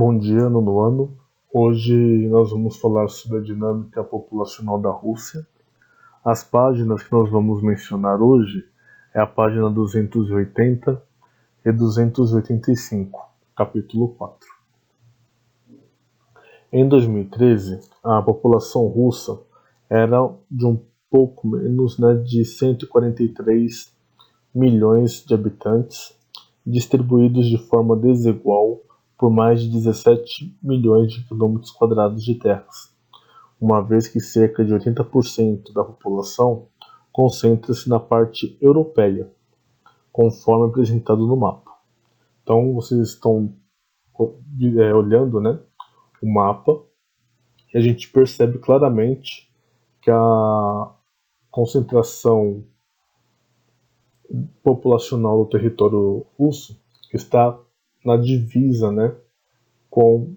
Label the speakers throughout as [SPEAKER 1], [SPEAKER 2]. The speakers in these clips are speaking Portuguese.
[SPEAKER 1] Bom dia, nono ano. Hoje nós vamos falar sobre a dinâmica populacional da Rússia. As páginas que nós vamos mencionar hoje é a página 280 e 285, capítulo 4. Em 2013, a população russa era de um pouco menos de 143 milhões de habitantes, distribuídos de forma desigual por mais de 17 milhões de quilômetros quadrados de terras, uma vez que cerca de 80% da população concentra-se na parte europeia, conforme apresentado no mapa. Então, vocês estão olhando, o mapa, e a gente percebe claramente que a concentração populacional do território russo está na divisa, com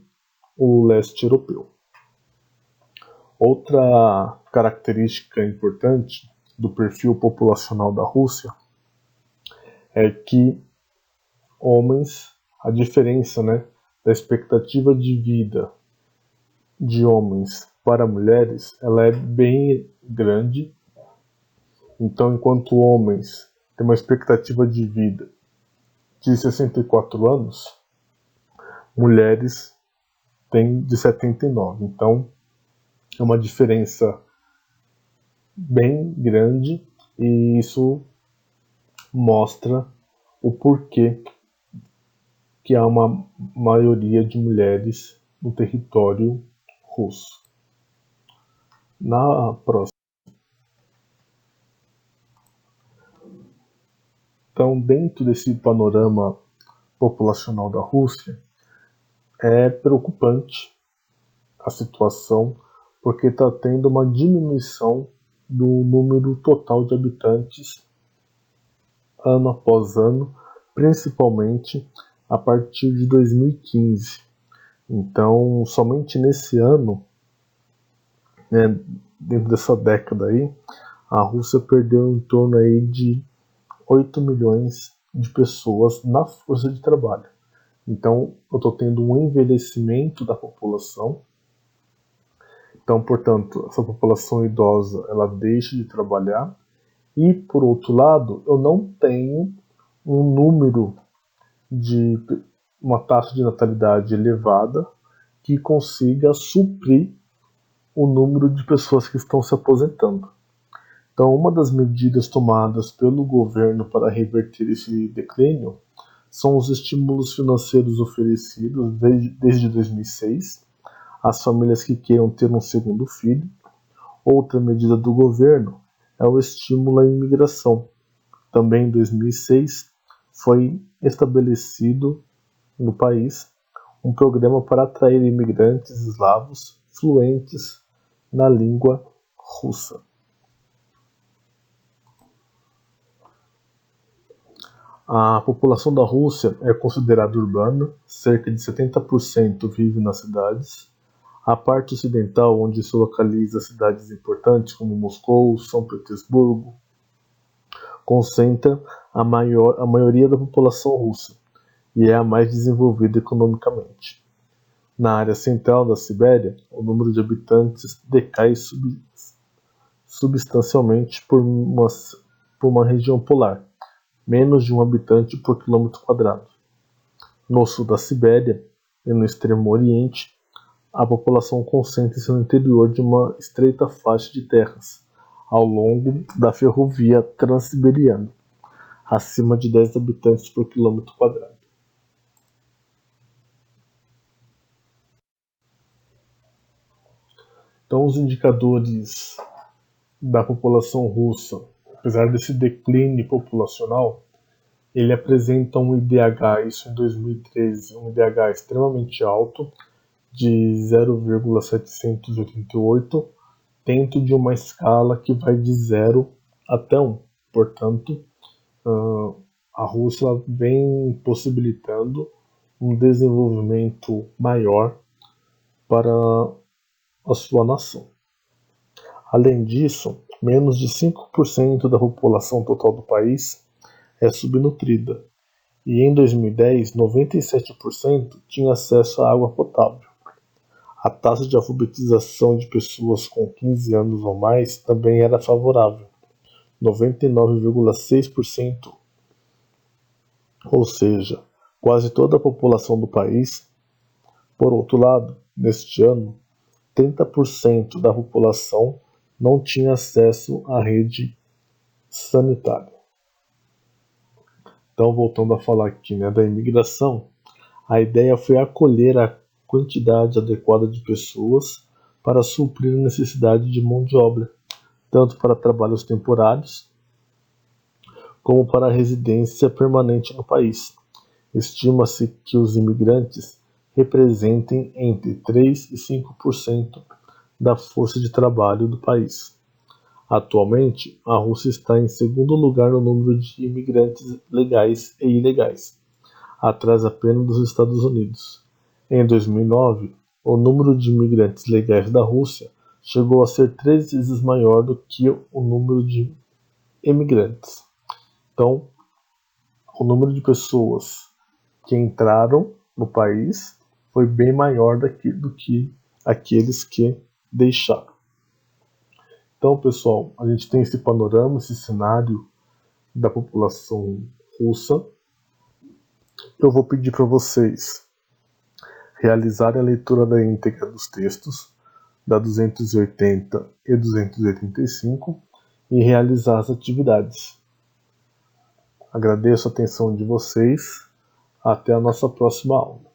[SPEAKER 1] o leste europeu. Outra característica importante do perfil populacional da Rússia é que a diferença, da expectativa de vida de homens para mulheres, ela é bem grande. Então, enquanto homens têm uma expectativa de vida de 64 anos, mulheres têm de 79. Então, é uma diferença bem grande e isso mostra o porquê que há uma maioria de mulheres no território russo. Na próxima. Então, dentro desse panorama populacional da Rússia, é preocupante a situação, porque está tendo uma diminuição do número total de habitantes ano após ano, principalmente a partir de 2015. Então, somente nesse ano, dentro dessa década aí, a Rússia perdeu em torno aí de 8 milhões de pessoas na força de trabalho. Então, eu estou tendo um envelhecimento da população. Então, portanto, essa população idosa, ela deixa de trabalhar. E, por outro lado, eu não tenho um número de uma taxa de natalidade elevada que consiga suprir o número de pessoas que estão se aposentando. Então, uma das medidas tomadas pelo governo para reverter esse declínio são os estímulos financeiros oferecidos desde 2006 às famílias que queiram ter um segundo filho. Outra medida do governo é o estímulo à imigração. Também em 2006 foi estabelecido no país um programa para atrair imigrantes eslavos fluentes na língua russa. A população da Rússia é considerada urbana, cerca de 70% vive nas cidades. A parte ocidental, onde se localiza cidades importantes como Moscou, São Petersburgo, concentra a maioria da população russa e é a mais desenvolvida economicamente. Na área central da Sibéria, o número de habitantes decai substancialmente por uma região polar, menos de um habitante por quilômetro quadrado. No sul da Sibéria e no extremo oriente, a população concentra-se no interior de uma estreita faixa de terras, ao longo da ferrovia Transiberiana, acima de 10 habitantes por quilômetro quadrado. Então, os indicadores da população russa, apesar desse declínio populacional, ele apresenta um IDH, isso em 2013, um IDH extremamente alto, de 0,788, dentro de uma escala que vai de 0 até 1. Portanto, a Rússia vem possibilitando um desenvolvimento maior para a sua nação. Além disso, menos de 5% da população total do país é subnutrida, e em 2010 97% tinha acesso à água potável. A taxa de alfabetização de pessoas com 15 anos ou mais também era favorável, 99,6%, ou seja, quase toda a população do país. Por outro lado, neste ano, 30% da população não tinha acesso à rede sanitária. Então, voltando a falar aqui, da imigração, a ideia foi acolher a quantidade adequada de pessoas para suprir a necessidade de mão de obra, tanto para trabalhos temporários como para a residência permanente no país. Estima-se que os imigrantes representem entre 3 e 5% da força de trabalho do país. Atualmente, a Rússia está em segundo lugar no número de imigrantes legais e ilegais, atrás apenas dos Estados Unidos. Em 2009, o número de imigrantes legais da Rússia chegou a ser 3 vezes maior do que o número de imigrantes. Então, o número de pessoas que entraram no país foi bem maior do que aqueles que deixaram. Então, pessoal, a gente tem esse panorama, esse cenário da população russa. Eu vou pedir para vocês realizarem a leitura da íntegra dos textos, da 280 e 285, e realizar as atividades. Agradeço a atenção de vocês. Até a nossa próxima aula.